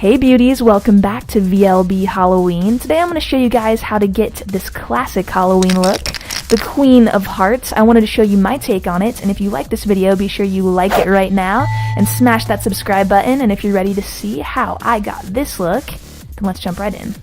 Hey beauties, welcome back to VLB Halloween. Today I'm going to show you guys how to get this classic Halloween look, the Queen of Hearts. I wanted to show you my take on it, and if you like this video, be sure you like it right now and smash that subscribe button. And if you're ready to see how I got this look, then let's jump right in.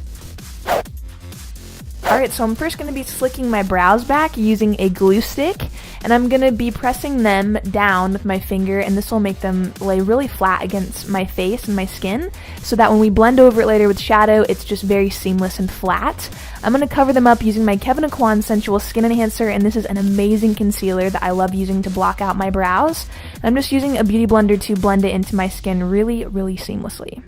Alright, so I'm first going to be slicking my brows back using a glue stick, and I'm going to be pressing them down with my finger, and this will make them lay really flat against my face and my skin, so that when we blend over it later with shadow, it's just very seamless and flat. I'm going to cover them up using my Kevin Aucoin Sensual Skin Enhancer, and this is an amazing concealer that I love using to block out my brows. I'm just using a beauty blender to blend it into my skin really seamlessly.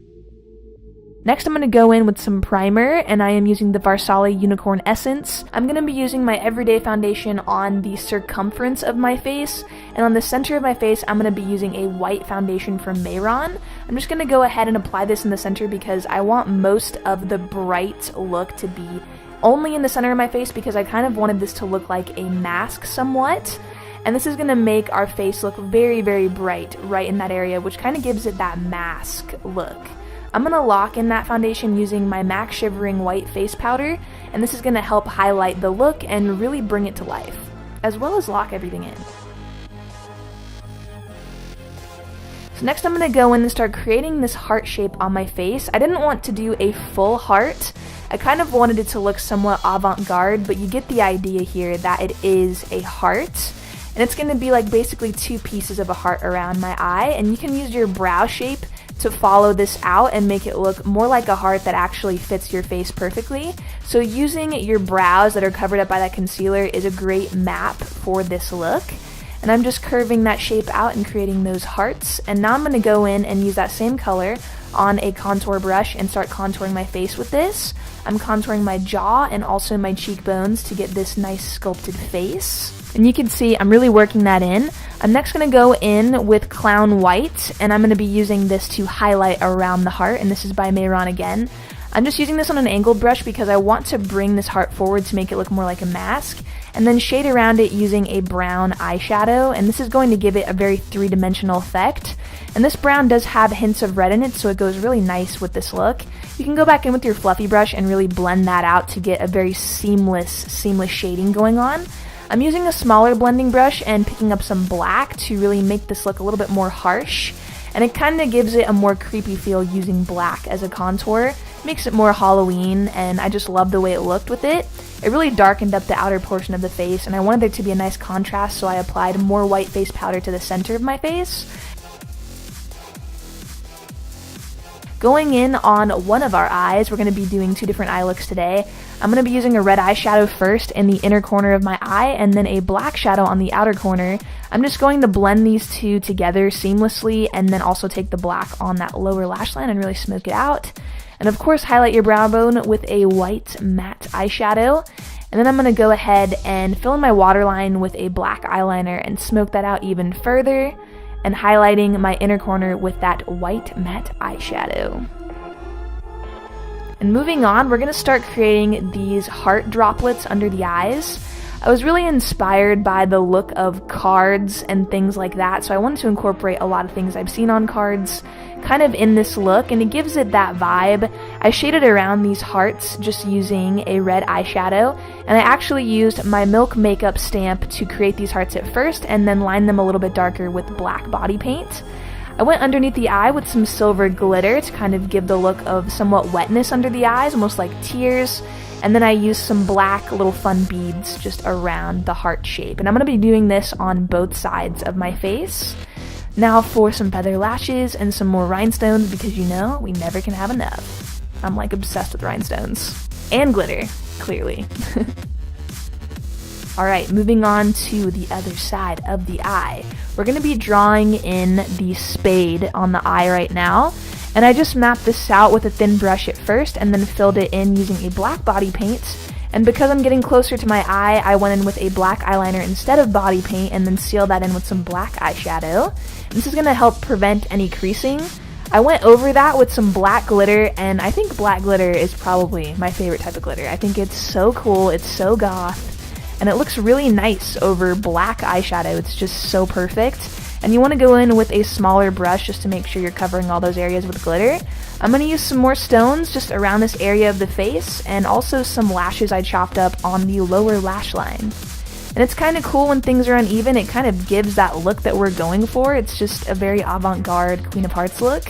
Next, I'm going to go in with some primer, and I am using the Varsali Unicorn Essence. I'm going to be using my everyday foundation on the circumference of my face, and on the center of my face, I'm going to be using a white foundation from Mayron. I'm just going to go ahead and apply this in the center because I want most of the bright look to be only in the center of my face, because I kind of wanted this to look like a mask somewhat. And this is going to make our face look very bright right in that area, which kind of gives it that mask look. I'm going to lock in that foundation using my MAC Shivering White Face Powder, and this is going to help highlight the look and really bring it to life, as well as lock everything in. So next I'm going to go in and start creating this heart shape on my face. I didn't want to do a full heart. I kind of wanted it to look somewhat avant-garde, but you get the idea here that it is a heart. And it's going to be like basically two pieces of a heart around my eye, and you can use your brow shape to follow this out and make it look more like a heart that actually fits your face perfectly. So using your brows that are covered up by that concealer is a great map for this look. And I'm just curving that shape out and creating those hearts. And now I'm going to go in and use that same color on a contour brush and start contouring my face with this. I'm contouring my jaw and also my cheekbones to get this nice sculpted face. And you can see I'm really working that in. I'm next going to go in with Clown White, and I'm going to be using this to highlight around the heart, and this is by Mayron again. I'm just using this on an angled brush because I want to bring this heart forward to make it look more like a mask, and then shade around it using a brown eyeshadow, and this is going to give it a very three-dimensional effect. And this brown does have hints of red in it, so it goes really nice with this look. You can go back in with your fluffy brush and really blend that out to get a very seamless shading going on. I'm using a smaller blending brush and picking up some black to really make this look a little bit more harsh, and it kind of gives it a more creepy feel using black as a contour. Makes it more Halloween, and I just love the way it looked with it. It really darkened up the outer portion of the face, and I wanted there to be a nice contrast, so I applied more white face powder to the center of my face. Going in on one of our eyes, we're going to be doing two different eye looks today. I'm going to be using a red eyeshadow first in the inner corner of my eye, and then a black shadow on the outer corner. I'm just going to blend these two together seamlessly, and then also take the black on that lower lash line and really smoke it out. And of course, highlight your brow bone with a white matte eyeshadow. And then I'm going to go ahead and fill in my waterline with a black eyeliner and smoke that out even further, and highlighting my inner corner with that white matte eyeshadow. And moving on, we're going to start creating these heart droplets under the eyes. I was really inspired by the look of cards and things like that, so I wanted to incorporate a lot of things I've seen on cards kind of in this look, and it gives it that vibe. I shaded around these hearts just using a red eyeshadow, and I actually used my Milk Makeup stamp to create these hearts at first and then line them a little bit darker with black body paint. I went underneath the eye with some silver glitter to kind of give the look of somewhat wetness under the eyes, almost like tears. And then I used some black little fun beads just around the heart shape. And I'm going to be doing this on both sides of my face. Now for some feather lashes and some more rhinestones, because you know, we never can have enough. I'm like obsessed with rhinestones. And glitter, clearly. Alright, moving on to the other side of the eye. We're going to be drawing in the spade on the eye right now. And I just mapped this out with a thin brush at first and then filled it in using a black body paint. And because I'm getting closer to my eye, I went in with a black eyeliner instead of body paint and then sealed that in with some black eyeshadow. And this is going to help prevent any creasing. I went over that with some black glitter, and I think black glitter is probably my favorite type of glitter. I think it's so cool, it's so goth, and it looks really nice over black eyeshadow. It's just so perfect. And you want to go in with a smaller brush just to make sure you're covering all those areas with glitter. I'm going to use some more stones just around this area of the face, and also some lashes I chopped up on the lower lash line. And it's kind of cool when things are uneven. It kind of gives that look that we're going for. It's just a very avant-garde Queen of Hearts look.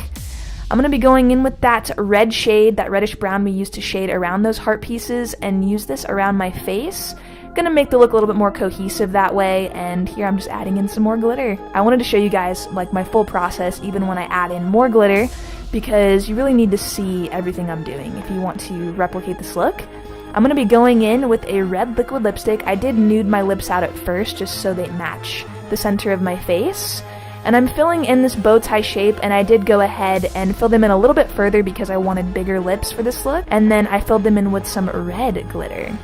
I'm going to be going in with that red shade, that reddish brown we used to shade around those heart pieces, and use this around my face. Gonna make the look a little bit more cohesive that way, and here I'm just adding in some more glitter. I wanted to show you guys like my full process even when I add in more glitter, because you really need to see everything I'm doing if you want to replicate this look. I'm going to be going in with a red liquid lipstick. I did nude my lips out at first just so they match the center of my face. And I'm filling in this bow tie shape, and I did go ahead and fill them in a little bit further because I wanted bigger lips for this look. And then I filled them in with some red glitter.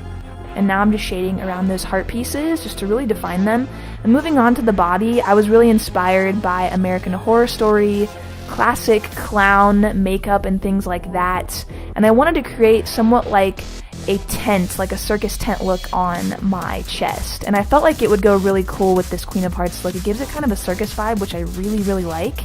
And now I'm just shading around those heart pieces just to really define them. And moving on to the body, I was really inspired by American Horror Story, classic clown makeup and things like that. And I wanted to create somewhat like a tent, like a circus tent look on my chest. And I felt like it would go really cool with this Queen of Hearts look. It gives it kind of a circus vibe, which I really, really like.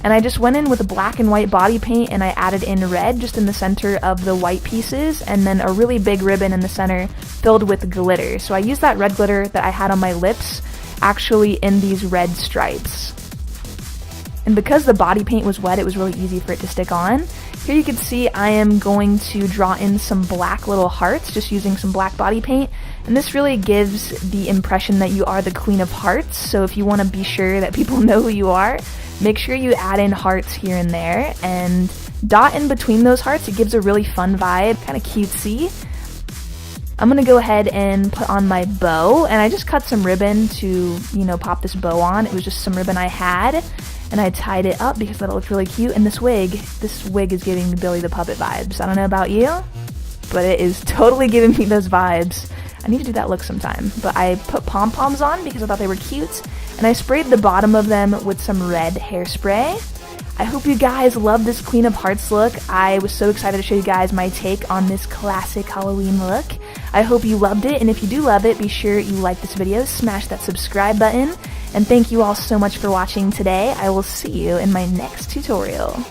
And I just went in with a black and white body paint, and I added in red just in the center of the white pieces, and then a really big ribbon in the center filled with glitter. So I used that red glitter that I had on my lips actually in these red stripes. And because the body paint was wet, it was really easy for it to stick on. Here you can see I am going to draw in some black little hearts just using some black body paint, and this really gives the impression that you are the Queen of Hearts. So if you want to be sure that people know who you are, make sure you add in hearts here and there and dot in between those hearts. It gives a really fun vibe, kind of cutesy. I'm going to go ahead and put on my bow, and I just cut some ribbon to, pop this bow on. It was just some ribbon I had, and I tied it up because that looked really cute. And this wig is giving me Billy the Puppet vibes. I don't know about you, but it is totally giving me those vibes. I need to do that look sometime. But I put pom-poms on because I thought they were cute, and I sprayed the bottom of them with some red hairspray. I hope you guys love this Queen of Hearts look. I was so excited to show you guys my take on this classic Halloween look. I hope you loved it, and if you do love it, be sure you like this video, smash that subscribe button, and thank you all so much for watching today. I will see you in my next tutorial.